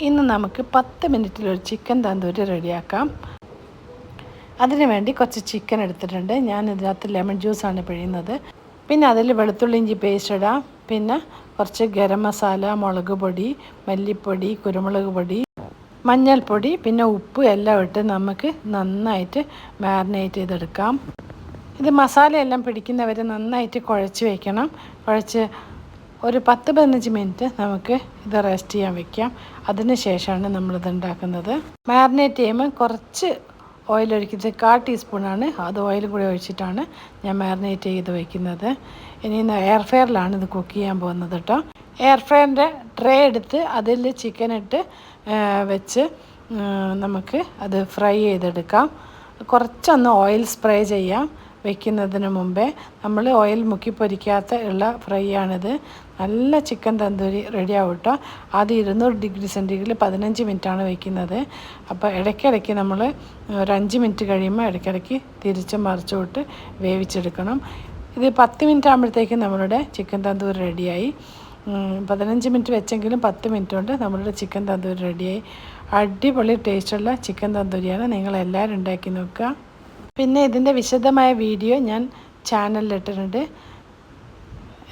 ഇന്ന് നമുക്ക് 10 മിനിറ്റിൽ ഒരു ചിക്കൻ തന്തൂരി റെഡിയാക്കാം. അതിന് വേണ്ടി കുറച്ച് ചിക്കൻ എടുത്തിട്ടുണ്ട്. ഞാൻ ഇതിനകത്ത് ലെമൺ ജ്യൂസാണ് പിഴിയുന്നത്. പിന്നെ അതിൽ വെളുത്തുള്ളി ഇഞ്ചി പേസ്റ്റ് ഇടാം. പിന്നെ കുറച്ച് ഗരം മസാല, മുളക് പൊടി, മല്ലിപ്പൊടി, കുരുമുളക് പൊടി, മഞ്ഞൾപ്പൊടി, പിന്നെ ഉപ്പ് എല്ലാം ഇട്ട് നമുക്ക് നന്നായിട്ട് മാരിനേറ്റ് ചെയ്തെടുക്കാം. ഇത് മസാലയെല്ലാം പിടിക്കുന്നവരെ നന്നായിട്ട് കുഴച്ച് വയ്ക്കണം. കുഴച്ച് ഒരു 10-15 മിനിറ്റ് നമുക്ക് ഇത് റെസ്റ്റ് ചെയ്യാൻ വെക്കാം. അതിന് ശേഷമാണ് നമ്മളിത് ഉണ്ടാക്കുന്നത്. മാരിനേറ്റ് ചെയ്യുമ്പോൾ കുറച്ച് ഓയിൽ ഒഴിക്കുന്നത് 1/4 ടീസ്പൂണാണ്. അത് ഓയിൽ കൂടി ഒഴിച്ചിട്ടാണ് ഞാൻ മാരിനേറ്റ് ചെയ്ത് വയ്ക്കുന്നത്. ഇനി എയർ ഫ്രയറിലാണ് ഇത് കുക്ക് ചെയ്യാൻ പോകുന്നത് കേട്ടോ. എയർ ഫ്രയറിൻ്റെ ട്രേ എടുത്ത് അതിൽ ചിക്കൻ ഇട്ട് വെച്ച് നമുക്ക് അത് ഫ്രൈ ചെയ്തെടുക്കാം. കുറച്ചൊന്ന് ഓയിൽ സ്പ്രേ ചെയ്യാം. വയ്ക്കുന്നതിന് മുമ്പേ നമ്മൾ ഓയിൽ മുക്കി പൊരിക്കാത്ത ഉള്ള ഫ്രൈ ആണിത്. നല്ല ചിക്കൻ തന്തൂരി റെഡി ആവും കേട്ടോ. ആദ്യം 200 ഡിഗ്രി സെൻറ്റിഗ്രേഡിൽ 15 മിനിറ്റാണ് വയ്ക്കുന്നത്. അപ്പോൾ ഇടയ്ക്കിടയ്ക്ക് നമ്മൾ ഒരു 5 മിനിറ്റ് കഴിയുമ്പോൾ ഇടയ്ക്കിടയ്ക്ക് തിരിച്ച് മറിച്ചു വിട്ട് വേവിച്ചെടുക്കണം. ഇത് 10 മിനിറ്റ് ആകുമ്പോഴത്തേക്കും നമ്മളുടെ ചിക്കൻ തന്തൂരി റെഡിയായി. 15 മിനിറ്റ് വെച്ചെങ്കിലും 10 മിനിറ്റ് കൊണ്ട് നമ്മളുടെ ചിക്കൻ തന്തൂരി റെഡിയായി. അടിപൊളി ടേസ്റ്റുള്ള ചിക്കൻ തന്തൂരിയാണ്. നിങ്ങളെല്ലാവരും ഉണ്ടാക്കി നോക്കുക. പിന്നെ ഇതിൻ്റെ വിശദമായ വീഡിയോ ഞാൻ ചാനലിലിട്ടിട്ടുണ്ട്.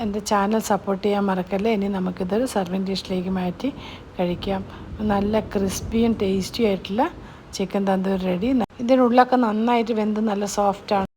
എൻ്റെ ചാനൽ സപ്പോർട്ട് ചെയ്യാൻ മറക്കല്ലേ. ഇനി നമുക്കിതൊരു സർവിങ് ഡിഷിലേക്ക് മാറ്റി കഴിക്കാം. നല്ല ക്രിസ്പിയും ടേസ്റ്റി ആയിട്ടുള്ള ചിക്കൻ തന്തൂരി റെഡി. ഇതിനുള്ളൊക്കെ നന്നായിട്ട് വെന്ത് നല്ല സോഫ്റ്റാണ്.